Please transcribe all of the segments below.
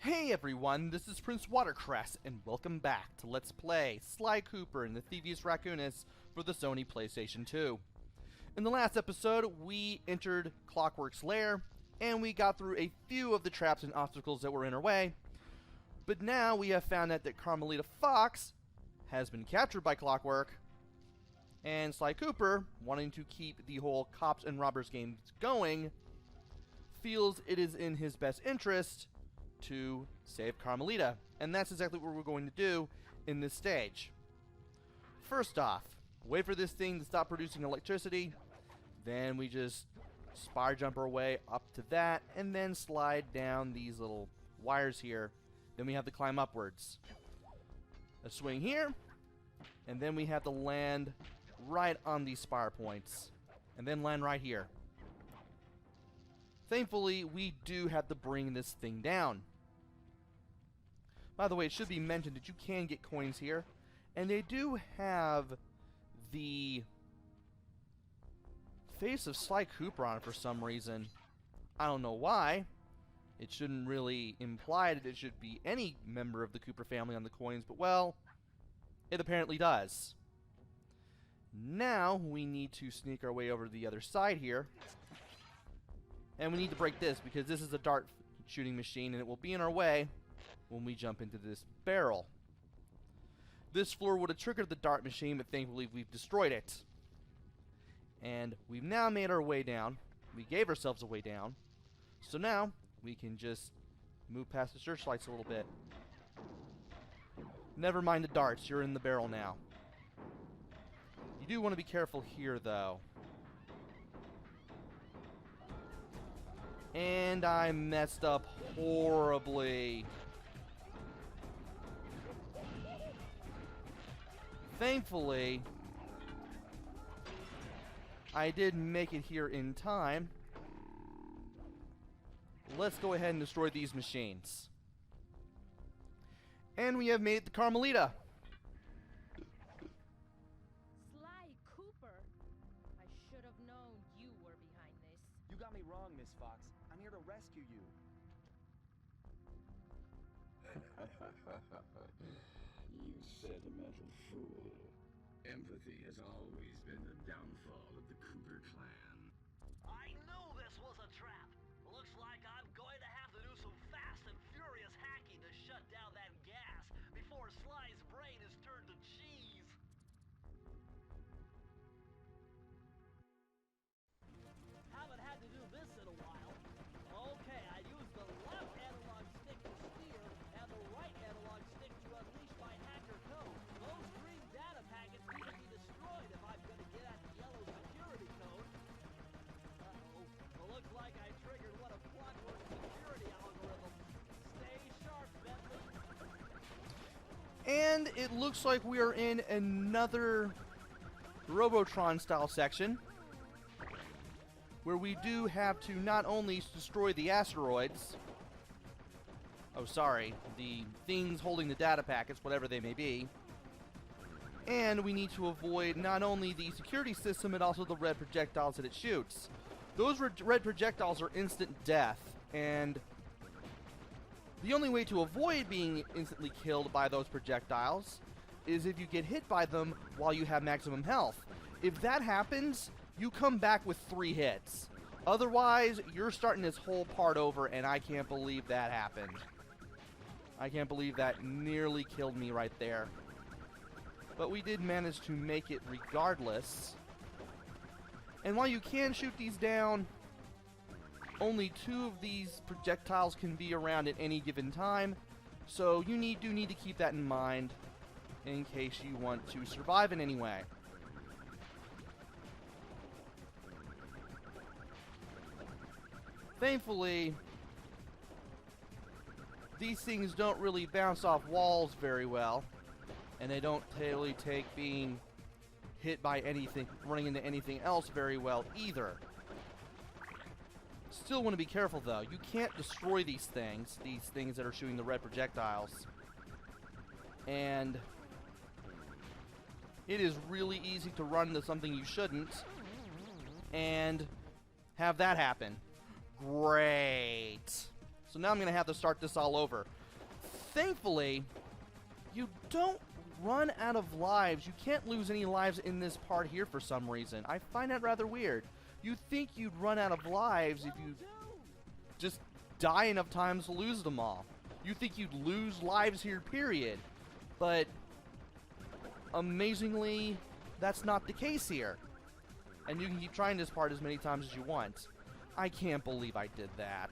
Hey everyone, this is PrinceWatercress, and welcome back to Let's Play Sly Cooper and the Thievius Raccoonus for the Sony PlayStation 2. In the last episode, we entered Clockwerk's lair, and we got through a few of the traps and obstacles that were in our way. But now we have found out that Carmelita Fox has been captured by Clockwerk, and Sly Cooper, wanting to keep the whole cops and robbers game going, feels it is in his best interest to save Carmelita, and that's exactly what we're going to do in this stage. First off, wait for this thing to stop producing electricity, then we just spire jump our way up to that, and then slide down these little wires here. Then we have to climb upwards. A swing here, and then we have to land right on these spire points, and then land right here. Thankfully, we do have to bring this thing down. By the way, it should be mentioned that you can get coins here, and they do have the face of Sly Cooper on it for some reason. I don't know why. It shouldn't really imply that it should be any member of the Cooper family on the coins, but well, it apparently does. Now, we need to sneak our way over to the other side here. And we need to break this, because this is a dart shooting machine, and it will be in our way when we jump into this barrel. This floor would have triggered the dart machine, but thankfully we've destroyed it. And we've now made our way down. We gave ourselves a way down. So now, we can just move past the searchlights a little bit. Never mind the darts, you're in the barrel now. You do want to be careful here, though. And I messed up horribly. Thankfully, I did make it here in time. Let's go ahead and destroy these machines. And we have made it to Carmelita. Sly Cooper. I should have known you were behind this. You got me wrong, Miss Fox. I'm here to rescue you. You sentimental fool. Empathy has always been the downfall of the Cooper clan. I knew this was a trap. Looks like I'm going to have to do some fast and furious hacking to shut down that gas before Sly's brain is turned to cheese. Haven't had to do this in a while. Okay, I used the left analog stick to steer and the right analog stick to unleash my hacker code. Those green data packets need to be destroyed if I'm going to get at the yellow security code. Uh-oh. Well, looks like I triggered one of Clockwerk's security algorithms. Stay sharp, Bentley. And it looks like we are in another Robotron-style section, where we do have to not only destroy the asteroids, the things holding the data packets, whatever they may be, and we need to avoid not only the security system, but also the red projectiles that it shoots. Those red projectiles are instant death, and the only way to avoid being instantly killed by those projectiles is if you get hit by them while you have maximum health. If that happens, you come back with 3 hits. Otherwise, you're starting this whole part over, and I can't believe that happened. I can't believe that nearly killed me right there. But we did manage to make it regardless. And while you can shoot these down, only 2 of these projectiles can be around at any given time, so you do need to keep that in mind in case you want to survive in any way. Thankfully, these things don't really bounce off walls very well, and they don't really take being hit by anything, running into anything else very well either. Still want to be careful though. You can't destroy these things that are shooting the red projectiles. And it is really easy to run into something you shouldn't and have that happen. Great. So now I'm going to have to start this all over. Thankfully, you don't run out of lives. You can't lose any lives in this part here for some reason. I find that rather weird. You'd think you'd run out of lives if you just die enough times to lose them all. You think you'd lose lives here, period. But amazingly, that's not the case here. And you can keep trying this part as many times as you want. I can't believe I did that.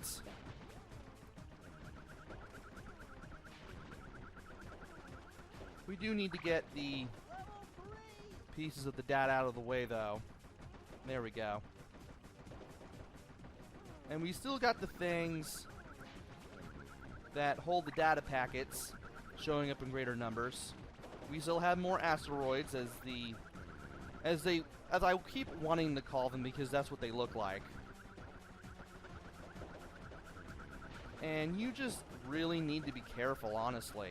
We do need to get the pieces of the data out of the way, though. There we go. And we still got the things that hold the data packets showing up in greater numbers. We still have more asteroids as I keep wanting to call them because that's what they look like. And you just really need to be careful, honestly.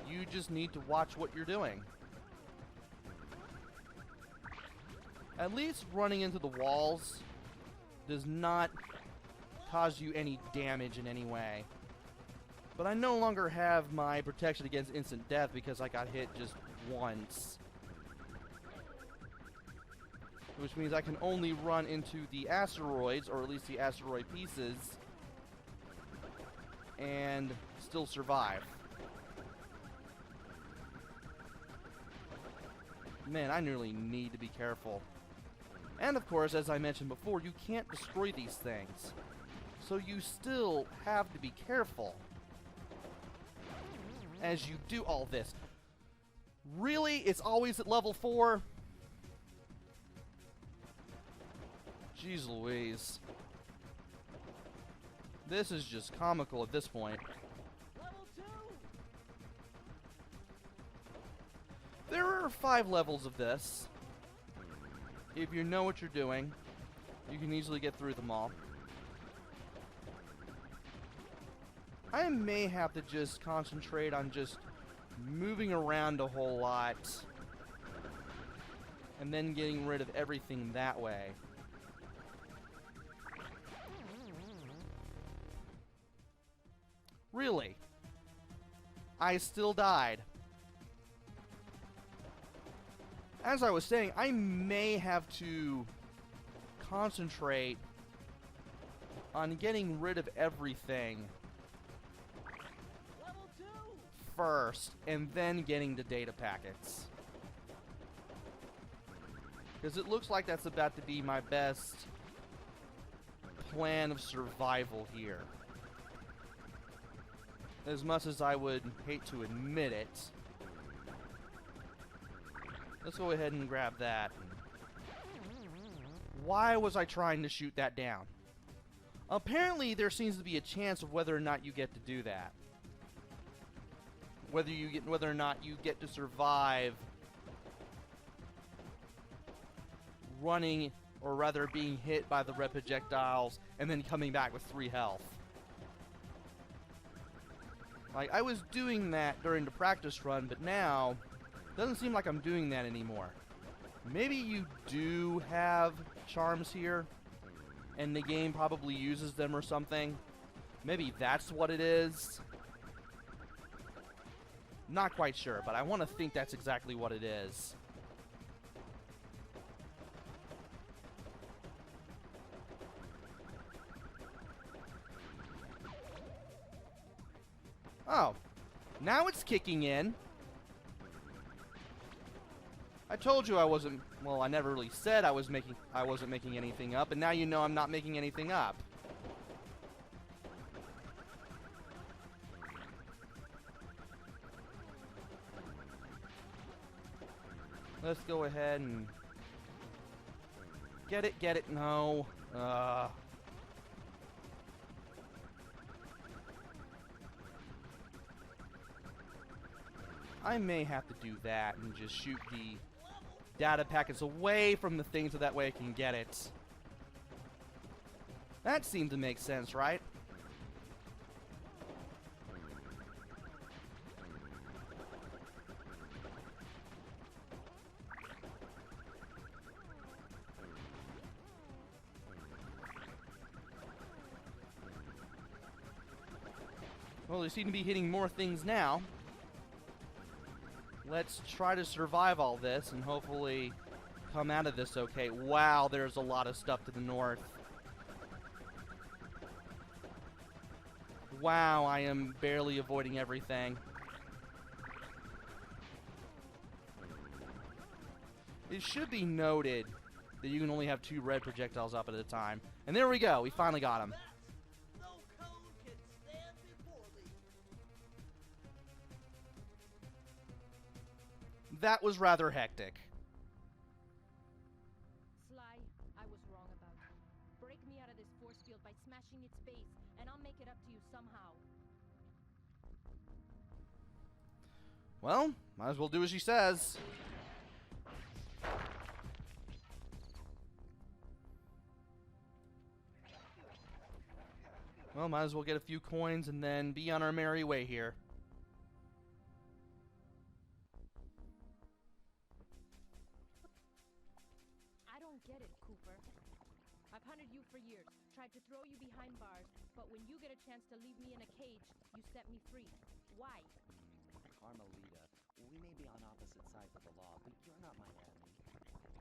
You just need to watch what you're doing. At least running into the walls does not cause you any damage in any way. But I no longer have my protection against instant death because I got hit just once. Which means I can only run into the asteroids, or at least the asteroid pieces, and still survive. Man, I really need to be careful. And of course, as I mentioned before, you can't destroy these things. So you still have to be careful as you do all this. Really? It's always at level 4? Jeez Louise. This is just comical at this point. Level 2! There are 5 levels of this. If you know what you're doing, you can easily get through them all. I may have to just concentrate on just moving around a whole lot and then getting rid of everything that way. Really? I still died. As I was saying, I may have to concentrate on getting rid of everything Level 2! first, and then getting the data packets. Because it looks like that's about to be my best plan of survival here. As much as I would hate to admit it. Let's go ahead and grab that. Why was I trying to shoot that down? Apparently there seems to be a chance of whether or not you get to do that. Whether or not you get to survive running, or rather being hit by the red projectiles and then coming back with 3 health. Like, I was doing that during the practice run, but now doesn't seem like I'm doing that anymore. Maybe you do have charms here, and the game probably uses them or something. Maybe that's what it is. Not quite sure, but I want to think that's exactly what it is. Oh, now it's kicking in. I told you I wasn't, well, I never really said I wasn't making anything up, and now you know I'm not making anything up. Let's go ahead and get it, no. I may have to do that and just shoot the data packets away from the thing so that way I can get it. That seemed to make sense, right? Well, they seem to be hitting more things now. Let's try to survive all this and hopefully come out of this okay. Wow, there's a lot of stuff to the north. Wow, I am barely avoiding everything. It should be noted that you can only have 2 red projectiles up at a time. And there we go, we finally got him. No code can stand before me. That was rather hectic. Sly, I was wrong about you. Break me out of this force field by smashing its base, and I'll make it up to you somehow. Well, might as well do as she says. Well, might as well get a few coins and then be on our merry way here. I don't get it, Cooper. I've hunted you for years, tried to throw you behind bars, but when you get a chance to leave me in a cage, you set me free. Why? Carmelita, we may be on opposite sides of the law, but you're not my enemy.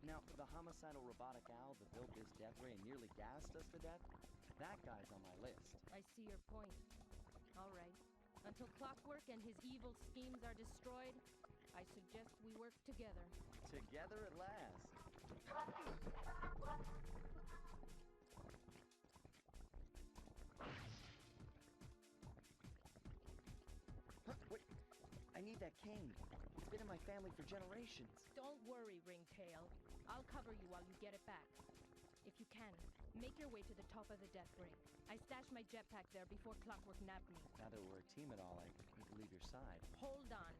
Now, the homicidal robotic owl that built this death ray and nearly gassed us to death, that guy's on my list. I see your point. All right. Until Clockwerk and his evil schemes are destroyed, I suggest we work together. Together at last. Huh, wait. I need that cane. It's been in my family for generations. Don't worry, Ringtail. I'll cover you while you get it back. If you can, make your way to the top of the death ray. I stashed my jetpack there before Clockwerk nabbed me. Now that we're a team and all, I need to leave your side. Hold on.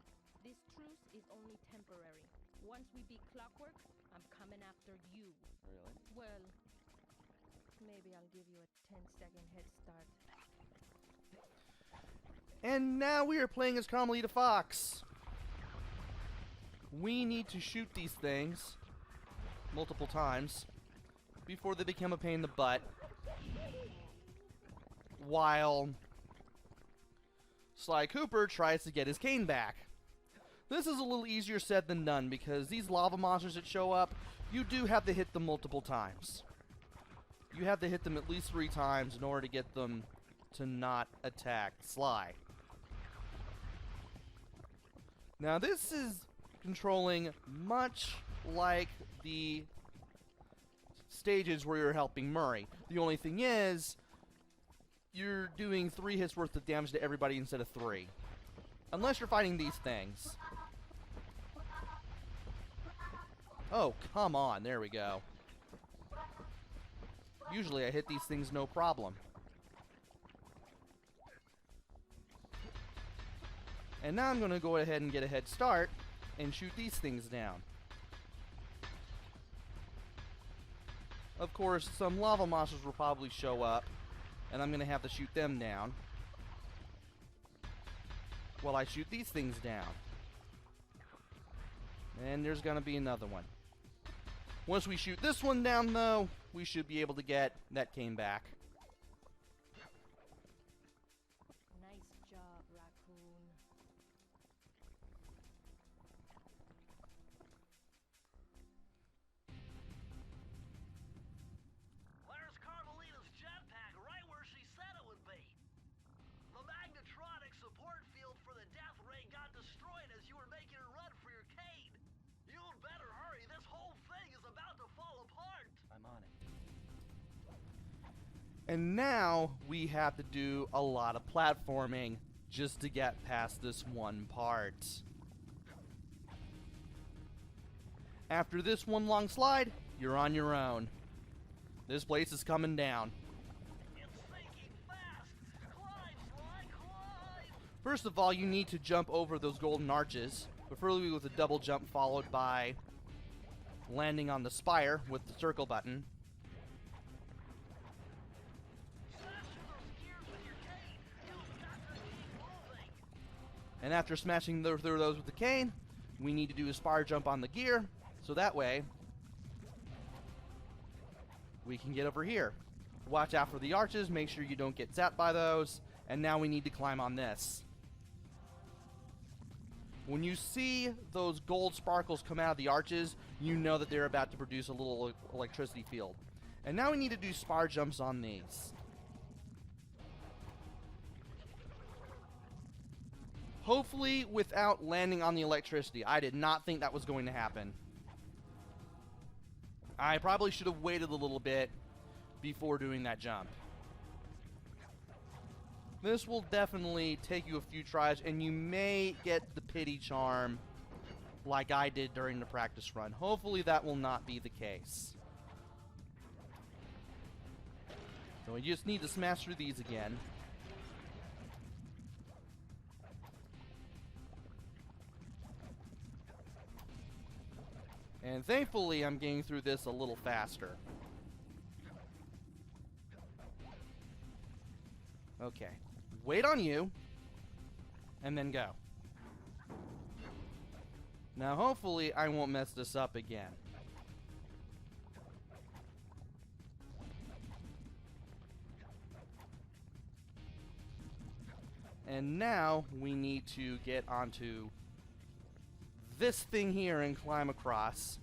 This truce is only temporary. Once we beat Clockwerk, I'm coming after you. Really? Well, maybe I'll give you a 10-second head start. And now we are playing as Carmelita Fox. We need to shoot these things multiple times before they become a pain in the butt, while Sly Cooper tries to get his cane back. This is a little easier said than done because these lava monsters that show up, you do have to hit them multiple times. You have to hit them at least 3 times in order to get them to not attack Sly. Now this is controlling much like the stages where you're helping Murray. The only thing is, you're doing 3 hits worth of damage to everybody instead of 3. Unless you're fighting these things. Oh, come on. There we go. Usually I hit these things no problem. And now I'm going to go ahead and get a head start and shoot these things down. Of course, some lava monsters will probably show up, and I'm going to have to shoot them down while I shoot these things down. And there's going to be another one. Once we shoot this one down, though, we should be able to get that cane back. Nice job, Raccoon. Where's Carmelita's jetpack? Right where she said it would be. The magnetronic support field for the death ray got destroyed as you were making a run for your cane. You'd better hurry. This whole thing is about to fall apart. I'm on it. And now we have to do a lot of platforming just to get past this one part. After this one long slide, you're on your own. This place is coming down. It's sinking fast. Climb, Sly, climb. First of all, you need to jump over those golden arches, preferably with a double jump followed by landing on the spire with the circle button. And after smashing through those with the cane, we need to do a spire jump on the gear, so that way we can get over here. Watch out for the arches, make sure you don't get zapped by those, And now we need to climb on this. When you see those gold sparkles come out of the arches, you know that they're about to produce a little electricity field. And now we need to do spar jumps on these. Hopefully without landing on the electricity. I did not think that was going to happen. I probably should have waited a little bit before doing that jump. This will definitely take you a few tries, and you may get the pity charm like I did during the practice run. Hopefully that will not be the case. So we just need to smash through these again. And thankfully I'm getting through this a little faster. Okay. Wait on you, and then go. Now hopefully I won't mess this up again. And now we need to get onto this thing here and climb across.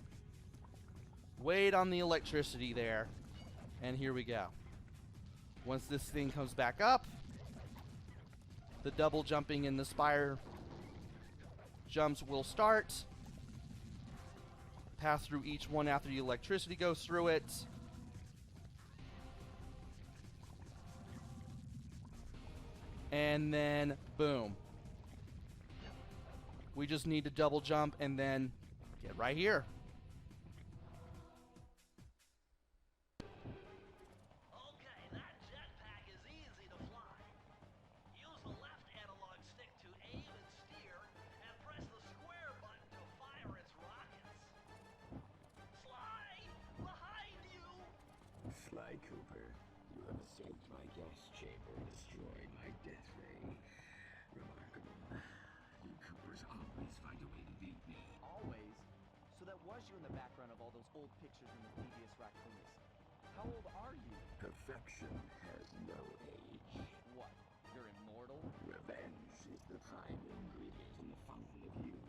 Wait on the electricity there, and here we go. Once this thing comes back up, the double jumping in the spire jumps will start. Pass through each one after the electricity goes through it. And then, boom. We just need to double jump and then get right here. Sly Cooper, you have escaped my gas chamber and destroyed my death ray. Remarkable. You Coopers always find a way to beat me. Always? So that was you in the background of all those old pictures in the Thievius Raccoonus. How old are you? Perfection has no age. What? You're immortal? Revenge is the prime ingredient in the fountain of youth.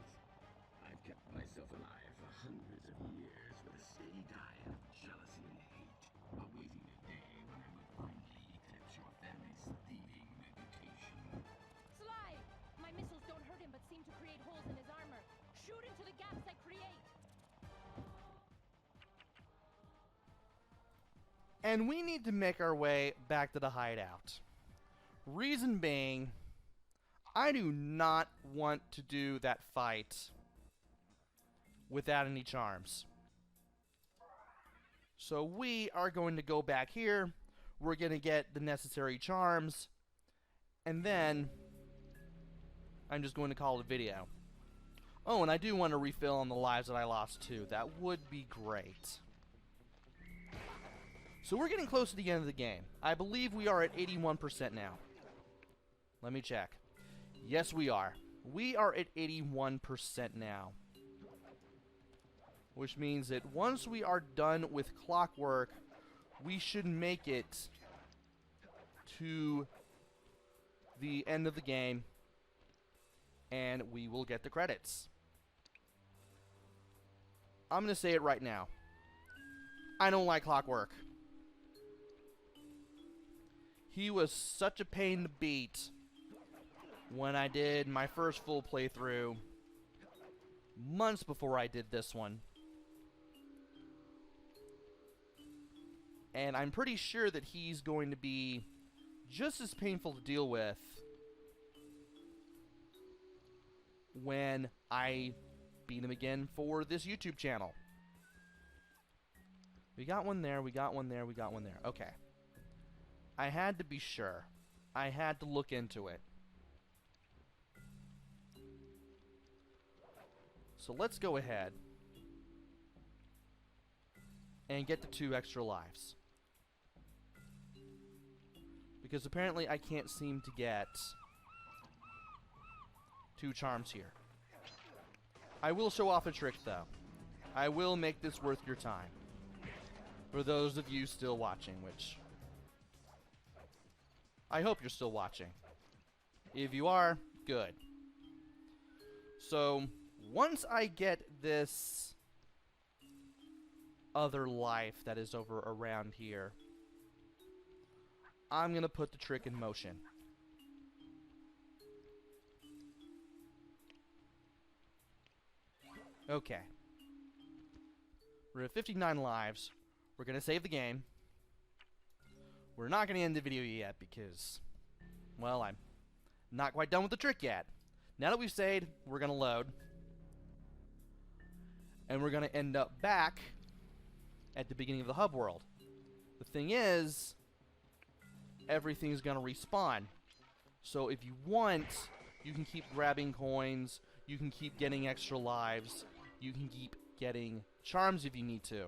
I've kept myself alive for hundreds of years with a steady diet of jealousy and hate, awaiting the day when I will finally eclipse your family's thieving reputation. Sly! My missiles don't hurt him but seem to create holes in his armor. Shoot into the gaps I create! And we need to make our way back to the hideout. Reason being, I do not want to do that fight without any charms. So we are going to go back here. We're going to get the necessary charms. And then I'm just going to call it a video. Oh, and I do want to refill on the lives that I lost too. That would be great. So we're getting close to the end of the game. I believe we are at 81% now. Let me check. Yes, we are. We are at 81% now. Which means that once we are done with Clockwerk, we should make it to the end of the game, and we will get the credits. I'm going to say it right now. I don't like Clockwerk. He was such a pain to beat when I did my first full playthrough, months before I did this one. And I'm pretty sure that he's going to be just as painful to deal with when I beat him again for this YouTube channel. We got one there, we got one there, we got one there. Okay. I had to be sure. I had to look into it. So let's go ahead and get the 2 extra lives. Because apparently I can't seem to get 2 charms here. I will show off a trick though. I will make this worth your time. For those of you still watching, which I hope you're still watching. If you are, good. So, once I get this other life that is over around here, I'm going to put the trick in motion. Okay. We're at 59 lives. We're going to save the game. We're not going to end the video yet because, well, I'm not quite done with the trick yet. Now that we've saved, we're going to load. And we're going to end up back at the beginning of the hub world. The thing is, everything's going to respawn. So if you want, you can keep grabbing coins, you can keep getting extra lives, you can keep getting charms if you need to.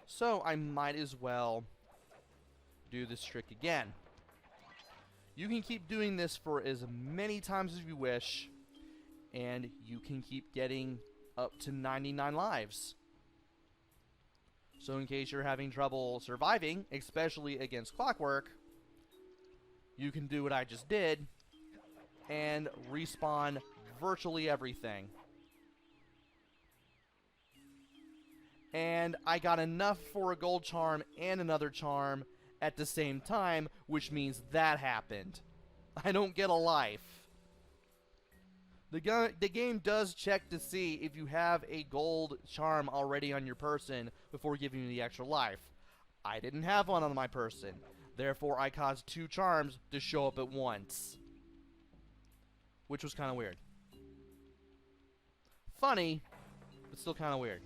So I might as well do this trick again. You can keep doing this for as many times as you wish, and you can keep getting up to 99 lives. So in case you're having trouble surviving, especially against Clockwerk, you can do what I just did and respawn virtually everything. And I got enough for a gold charm and another charm at the same time, which means that happened. I don't get a life. The game does check to see if you have a gold charm already on your person before giving you the extra life. I didn't have one on my person. Therefore, I caused 2 charms to show up at once. Which was kind of weird. Funny, but still kind of weird.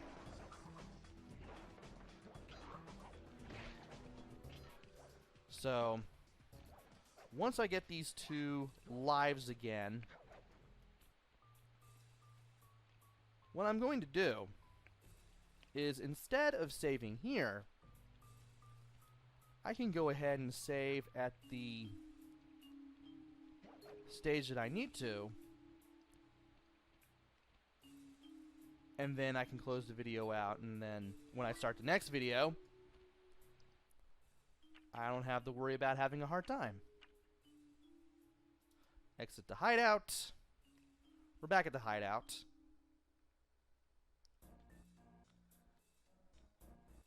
So, once I get these 2 lives again, what I'm going to do is, instead of saving here, I can go ahead and save at the stage that I need to, and then I can close the video out, and then when I start the next video, I don't have to worry about having a hard time. Exit the hideout. We're back at the hideout.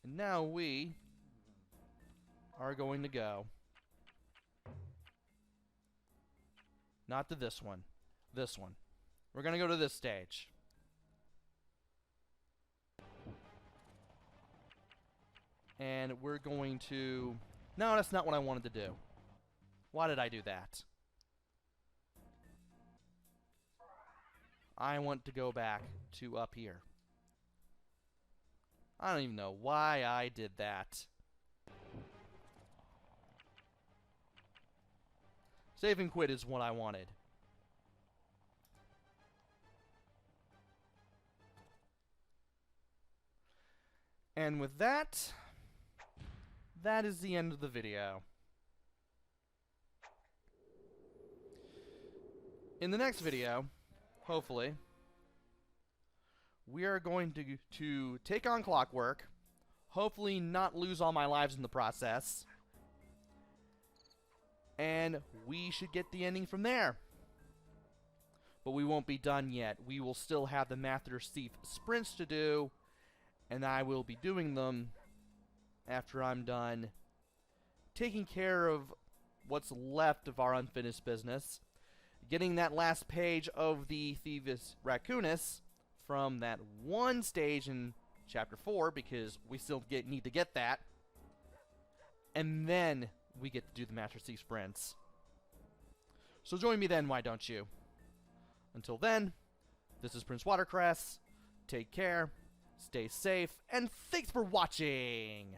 And now we are going to go. Not to this one. This one. We're going to go to this stage. And we're going to... No, that's not what I wanted to do. Why did I do that? I want to go back to up here. I don't even know why I did that. Save and quit is what I wanted. And with that, that is the end of the video. In the next video, hopefully, we are going to take on Clockwerk, hopefully not lose all my lives in the process, and we should get the ending from there. But we won't be done yet. We will still have the Master Thief sprints to do, and I will be doing them after I'm done taking care of what's left of our unfinished business, getting that last page of the Thievius Raccoonus from that one stage in Chapter 4, because we still need to get that, and then we get to do the Master Thief sprints. So join me then, why don't you? Until then, this is PrinceWatercress. Take care, stay safe, and thanks for watching!